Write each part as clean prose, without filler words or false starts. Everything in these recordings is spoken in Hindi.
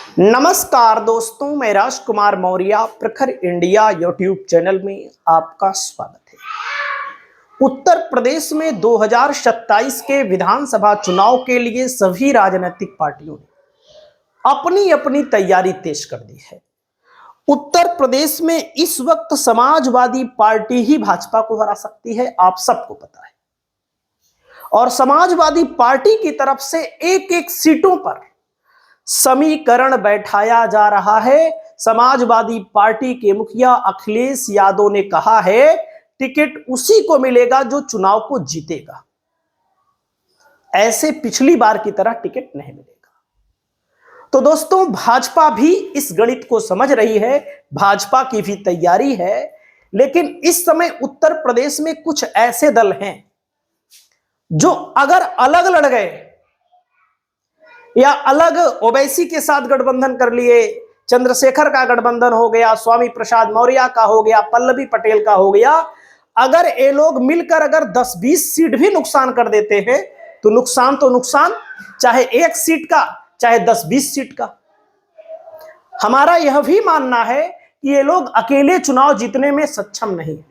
नमस्कार दोस्तों, मैं राजकुमार मौर्य प्रखर इंडिया यूट्यूब चैनल में आपका स्वागत है। उत्तर प्रदेश में 2027 के विधानसभा चुनाव के लिए सभी राजनीतिक पार्टियों ने अपनी अपनी तैयारी तेज कर दी है। उत्तर प्रदेश में इस वक्त समाजवादी पार्टी ही भाजपा को हरा सकती है, आप सबको पता है। और समाजवादी पार्टी की तरफ से एक एक सीटों पर समीकरण बैठाया जा रहा है। समाजवादी पार्टी के मुखिया अखिलेश यादव ने कहा है टिकट उसी को मिलेगा जो चुनाव को जीतेगा। ऐसे पिछली बार की तरह टिकट नहीं मिलेगा। तो दोस्तों, भाजपा भी इस गणित को समझ रही है, भाजपा की भी तैयारी है। लेकिन इस समय उत्तर प्रदेश में कुछ ऐसे दल हैं जो अगर अलग लड़ गए या अलग ओवैसी के साथ गठबंधन कर लिए, चंद्रशेखर का गठबंधन हो गया, स्वामी प्रसाद मौर्य का हो गया, पल्लवी पटेल का हो गया, अगर ये लोग मिलकर अगर 10-20 सीट भी नुकसान कर देते हैं तो नुकसान, चाहे एक सीट का चाहे 10-20 सीट का। हमारा यह भी मानना है कि ये लोग अकेले चुनाव जीतने में सक्षम नहीं है,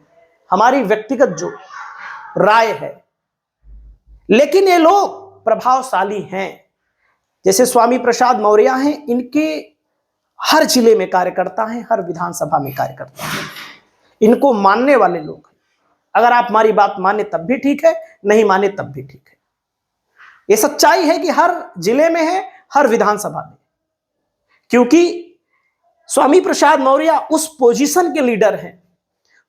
हमारी व्यक्तिगत जो राय है। लेकिन ये लोग प्रभावशाली हैं। जैसे स्वामी प्रसाद मौर्य हैं, इनके हर जिले में कार्यकर्ता हैं, हर विधानसभा में कार्यकर्ता हैं, इनको मानने वाले लोग हैं। अगर आप हमारी बात माने तब भी ठीक है, नहीं माने तब भी ठीक है। ये सच्चाई है कि हर जिले में है, हर विधानसभा में। क्योंकि स्वामी प्रसाद मौर्य उस पोजीशन के लीडर हैं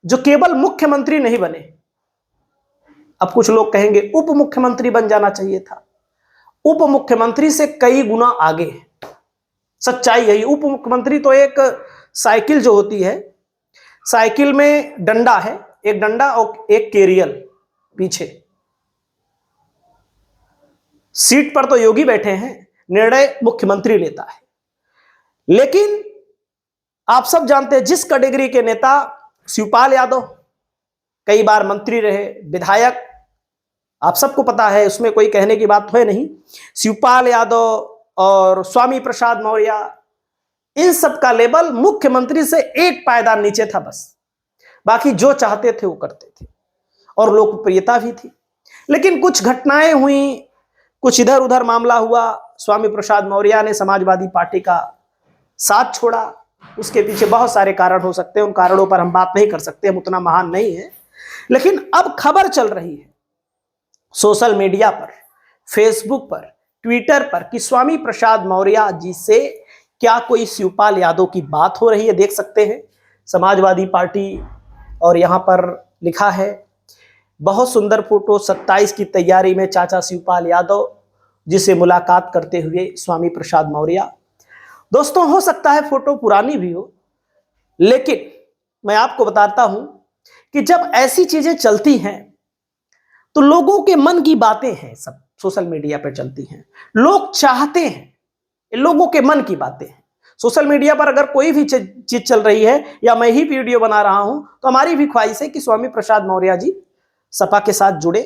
जो केवल मुख्यमंत्री नहीं बने। अब कुछ लोग कहेंगे उप मुख्यमंत्री बन जाना चाहिए था। उप मुख्यमंत्री से कई गुना आगे है, सच्चाई यही। उप मुख्यमंत्री तो एक साइकिल जो होती है, साइकिल में डंडा है, एक डंडा और एक कैरियल पीछे। सीट पर तो योगी बैठे हैं, निर्णय मुख्यमंत्री लेता है। लेकिन आप सब जानते हैं जिस कैटेगरी के नेता शिवपाल यादव कई बार मंत्री रहे, विधायक, आप सबको पता है, उसमें कोई कहने की बात है नहीं। शिवपाल यादव और स्वामी प्रसाद मौर्य, इन सब का लेवल मुख्यमंत्री से एक पायदान नीचे था बस। बाकी जो चाहते थे वो करते थे और लोकप्रियता भी थी। लेकिन कुछ घटनाएं हुई, कुछ इधर उधर मामला हुआ, स्वामी प्रसाद मौर्य ने समाजवादी पार्टी का साथ छोड़ा। उसके पीछे बहुत सारे कारण हो सकते हैं, उन कारणों पर हम बात नहीं कर सकते, हम उतना महान नहीं है। लेकिन अब खबर चल रही है सोशल मीडिया पर, फेसबुक पर, ट्विटर पर कि स्वामी प्रसाद मौर्य जी से क्या कोई शिवपाल यादव की बात हो रही है। देख सकते हैं समाजवादी पार्टी, और यहां पर लिखा है बहुत सुंदर फोटो, 27 की तैयारी में चाचा शिवपाल यादव जिसे मुलाकात करते हुए स्वामी प्रसाद मौर्य। दोस्तों, हो सकता है फोटो पुरानी भी हो, लेकिन मैं आपको बताता हूं कि जब ऐसी चीजें चलती हैं तो लोगों के मन की बातें हैं, सब सोशल मीडिया पर चलती हैं, लोग चाहते हैं, लोगों के मन की बातें हैं। सोशल मीडिया पर अगर कोई भी चीज चल रही है या मैं ही वीडियो बना रहा हूं तो हमारी भी ख्वाहिश है कि स्वामी प्रसाद मौर्य जी सपा के साथ जुड़े,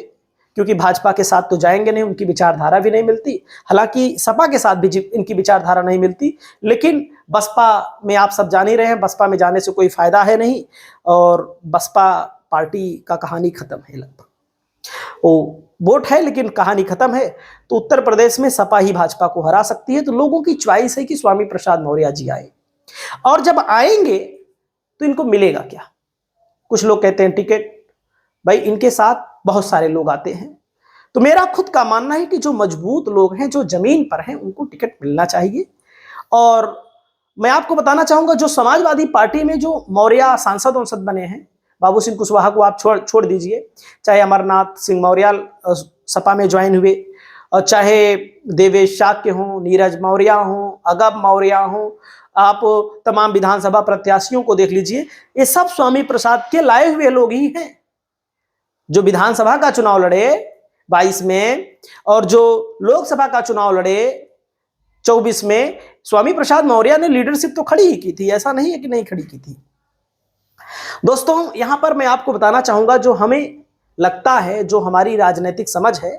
क्योंकि भाजपा के साथ तो जाएंगे नहीं, उनकी विचारधारा भी नहीं मिलती। हालांकि सपा के साथ भी इनकी विचारधारा नहीं मिलती, लेकिन बसपा में आप सब जान ही रहे हैं, बसपा में जाने से कोई फायदा है नहीं, और बसपा पार्टी का कहानी खत्म है, लगभग वो वोट है लेकिन कहानी खत्म है। तो उत्तर प्रदेश में सपा ही भाजपा को हरा सकती है। तो लोगों की च्वाइस है कि स्वामी प्रसाद मौर्य जी आए, और जब आएंगे तो इनको मिलेगा क्या। कुछ लोग कहते हैं टिकट, भाई इनके साथ बहुत सारे लोग आते हैं। तो मेरा खुद का मानना है कि जो मजबूत लोग हैं, जो जमीन पर हैं, उनको टिकट मिलना चाहिए। और मैं आपको बताना चाहूंगा, जो समाजवादी पार्टी में जो मौर्य सांसद बने हैं, बाबू सिंह कुशवाहा को आप छोड़ दीजिए, चाहे अमरनाथ सिंह मौर्य सपा में ज्वाइन हुए, और चाहे देवेश शाक्य हों, नीरज मौर्य हों, अगम मौर्य हों, आप तमाम विधानसभा प्रत्याशियों को देख लीजिए, ये सब स्वामी प्रसाद के लाए हुए लोग ही हैं। जो विधानसभा का चुनाव लड़े 22 में और जो लोकसभा का चुनाव लड़े 24 में, स्वामी प्रसाद मौर्य ने लीडरशिप तो खड़ी ही की थी, ऐसा नहीं है कि नहीं खड़ी की थी। दोस्तों, यहां पर मैं आपको बताना चाहूंगा, जो हमें लगता है, जो हमारी राजनीतिक समझ है,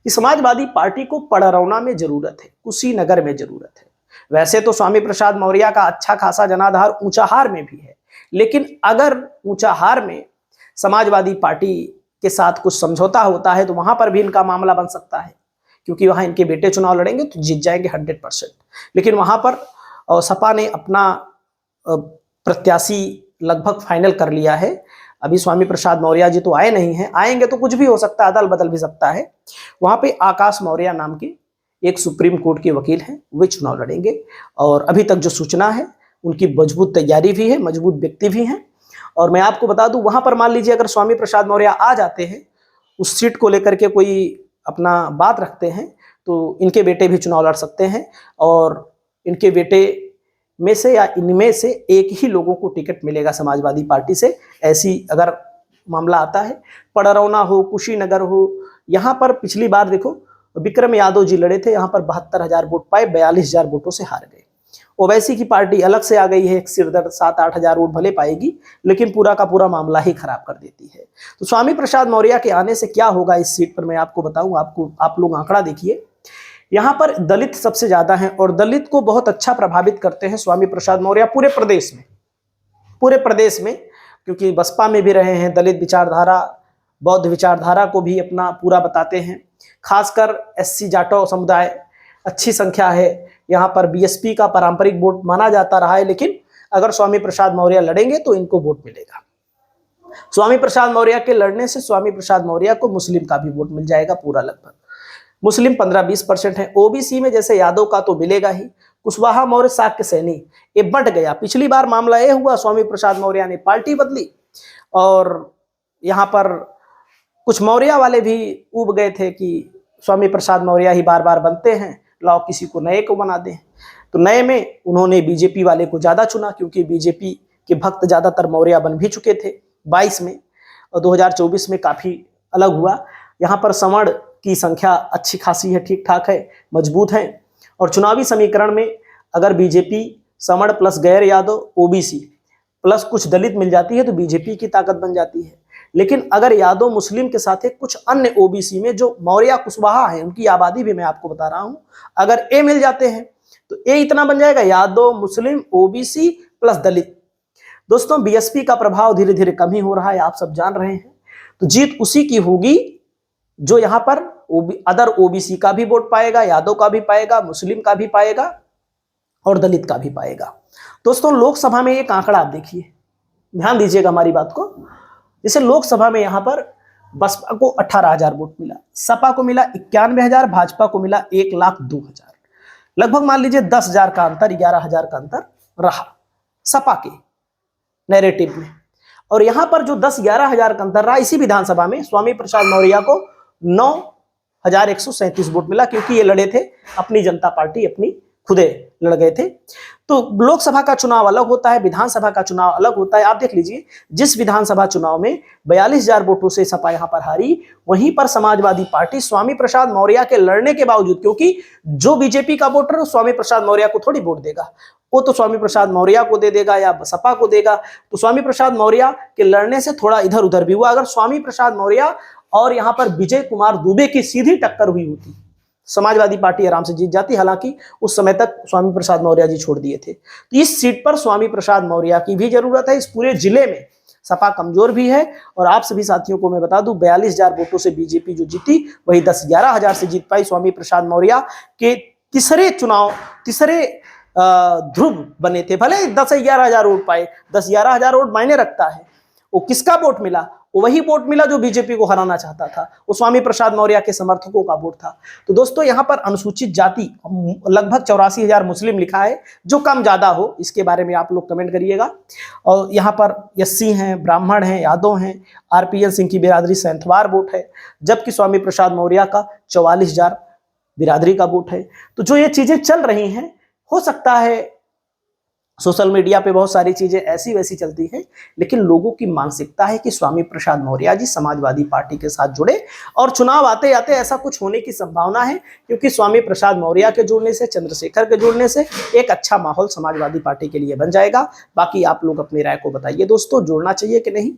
कि समाजवादी पार्टी को पड़रौना में जरूरत है, कुशीनगर में जरूरत है, वैसे तो स्वामी प्रसाद मौर्य का अच्छा खासा जनाधार ऊंचाहार में भी है, लेकिन अगर ऊंचाहार में समाजवादी पार्टी के साथ कुछ समझौता होता है तो वहां पर भी इनका मामला बन सकता है, क्योंकि वहां इनके बेटे चुनाव लड़ेंगे तो जीत जाएंगे 100%। लेकिन वहां पर सपा ने अपना प्रत्याशी लगभग फाइनल कर लिया है। अभी स्वामी प्रसाद मौर्य जी तो आए नहीं हैं, आएंगे तो कुछ भी हो सकता है, अदल बदल भी सकता है। वहां पे आकाश मौर्य नाम के एक सुप्रीम कोर्ट के वकील हैं, वे चुनाव लड़ेंगे। और अभी तक जो सूचना है उनकी मजबूत तैयारी भी है, मजबूत व्यक्ति भी हैं। और मैं आपको बता दूं, वहां पर मान लीजिए अगर स्वामी प्रसाद मौर्य आ जाते हैं, उस सीट को लेकर के कोई अपना बात रखते हैं, तो इनके बेटे भी चुनाव लड़ सकते हैं। और इनके बेटे में से या इनमें से एक ही लोगों को टिकट मिलेगा समाजवादी पार्टी से, ऐसी अगर मामला आता है। पड़रौना हो, कुशीनगर हो, यहाँ पर पिछली बार देखो विक्रम यादव जी लड़े थे, यहाँ पर 72,000 वोट पाए, 42,000 वोटों से हार गए। ओवैसी की पार्टी अलग से आ गई है, एक सिरदर्द 7-8 हजार वोट भले पाएगी, लेकिन पूरा का पूरा मामला ही खराब कर देती है। तो स्वामी प्रसाद मौर्य के आने से क्या होगा इस सीट पर मैं आपको बताऊं। आप लोग आंकड़ा देखिए, यहाँ पर दलित सबसे ज्यादा हैं और दलित को बहुत अच्छा प्रभावित करते हैं स्वामी प्रसाद मौर्य पूरे प्रदेश में, क्योंकि बसपा में भी रहे हैं, दलित विचारधारा, बौद्ध विचारधारा को भी अपना पूरा बताते हैं। खासकर एससी जाटो समुदाय अच्छी संख्या है, यहाँ पर बीएसपी का पारंपरिक वोट माना जाता रहा है, लेकिन अगर स्वामी प्रसाद मौर्य लड़ेंगे तो इनको वोट मिलेगा। स्वामी प्रसाद मौर्य के लड़ने से स्वामी प्रसाद मौर्य को मुस्लिम का भी वोट मिल जाएगा पूरा, लगभग मुस्लिम 15-20% है। ओबीसी में जैसे यादव का तो मिलेगा ही, कुशवाहा मौर्य शाक्य सैनी ये बंट गया। पिछली बार मामला ये हुआ, स्वामी प्रसाद मौर्य ने पार्टी बदली और यहाँ पर कुछ मौर्य वाले भी उब गए थे कि स्वामी प्रसाद मौर्य ही बार बार बनते हैं, लाओ किसी को नए को बना दें। तो नए में उन्होंने बीजेपी वाले को ज्यादा चुना, क्योंकि बीजेपी के भक्त ज्यादातर मौर्य बन भी चुके थे 22 में, और 2024 में काफी अलग हुआ। यहाँ पर सवर्ण की संख्या अच्छी खासी है, ठीक ठाक है, मजबूत है। और चुनावी समीकरण में अगर बीजेपी सवर्ण प्लस गैर यादव ओबीसी प्लस कुछ दलित मिल जाती है तो बीजेपी की ताकत बन जाती है। लेकिन अगर यादव मुस्लिम के साथ है कुछ अन्य ओबीसी में जो मौर्य कुशवाहा है, उनकी आबादी भी मैं आपको बता रहा हूं, अगर ए मिल जाते हैं तो ए इतना बन जाएगा, यादव मुस्लिम ओबीसी प्लस दलित। दोस्तों बीएसपी का प्रभाव धीरे धीरे कम ही हो रहा है, आप सब जान रहे हैं। तो जीत उसी की होगी जो यहाँ पर अदर ओबीसी का भी वोट पाएगा, यादव का भी पाएगा, मुस्लिम का भी पाएगा और दलित का भी पाएगा। दोस्तों लोकसभा में एक आंकड़ा आप देखिए, ध्यान दीजिएगा हमारी बात को। जैसे लोकसभा में यहाँ पर बसपा को 18,000 वोट मिला, सपा को मिला 91,000, भाजपा को मिला 1,02,000, लगभग मान लीजिए 10,000 का अंतर, 11,000 का अंतर रहा सपा के नैरेटिव में। और यहाँ पर जो 10-11,000 का अंतर रहा, इसी विधानसभा में स्वामी प्रसाद मौर्य को 9,137 वोट मिला, क्योंकि ये लड़े थे अपनी जनता पार्टी, अपनी खुदे लड़ गए थे। तो लोकसभा का चुनाव अलग होता है, विधानसभा का चुनाव अलग होता है। आप देख लीजिए, जिस विधानसभा चुनाव में 42,000 वोटों से सपा यहां पर हारी, वहीं पर समाजवादी पार्टी स्वामी प्रसाद मौर्य के लड़ने के बावजूद, क्योंकि जो बीजेपी का वोटर स्वामी प्रसाद मौर्य को थोड़ी वोट देगा, वो तो स्वामी प्रसाद मौर्य को दे देगा या सपा को देगा। तो स्वामी प्रसाद मौर्य के लड़ने से थोड़ा इधर उधर भी हुआ। अगर स्वामी प्रसाद मौर्य और यहां पर विजय कुमार दुबे की सीधी टक्कर हुई होती, समाजवादी पार्टी आराम से जीत जाती। हालांकि उस समय तक स्वामी प्रसाद मौर्य जी छोड़ दिए थे। तो इस सीट पर स्वामी प्रसाद मौर्य की भी जरूरत है। इस पूरे जिले में सपा कमजोर भी है। और आप सभी साथियों को मैं बता दूं, 42,000 वोटों से बीजेपी जो जीती, वही 10-11,000 से जीत पाई। स्वामी प्रसाद मौर्य के तीसरे ध्रुव बने थे, भले 10-11,000 वोट पाए, 10-11,000 वोट मायने रखता है। वो किसका वोट मिला? वही वोट मिला जो बीजेपी को हराना चाहता था, वो स्वामी प्रसाद मौर्य के समर्थकों का वोट था। तो दोस्तों यहाँ पर अनुसूचित जाति लगभग 84,000 मुस्लिम लिखा है, जो कम ज्यादा हो इसके बारे में आप लोग कमेंट करिएगा। और यहाँ पर एससी हैं, ब्राह्मण हैं, यादव हैं, आरपीएन सिंह की बिरादरी सैंथवार वोट है, जबकि स्वामी प्रसाद मौर्य का 44,000 बिरादरी का वोट है। तो जो ये चीजें चल रही हैं, हो सकता है सोशल मीडिया पे बहुत सारी चीजें ऐसी वैसी चलती हैं, लेकिन लोगों की मानसिकता है कि स्वामी प्रसाद मौर्य जी समाजवादी पार्टी के साथ जुड़े, और चुनाव आते आते ऐसा कुछ होने की संभावना है, क्योंकि स्वामी प्रसाद मौर्य के जुड़ने से, चंद्रशेखर के जुड़ने से एक अच्छा माहौल समाजवादी पार्टी के लिए बन जाएगा। बाकी आप लोग अपनी राय को बताइए दोस्तों, जुड़ना चाहिए कि नहीं।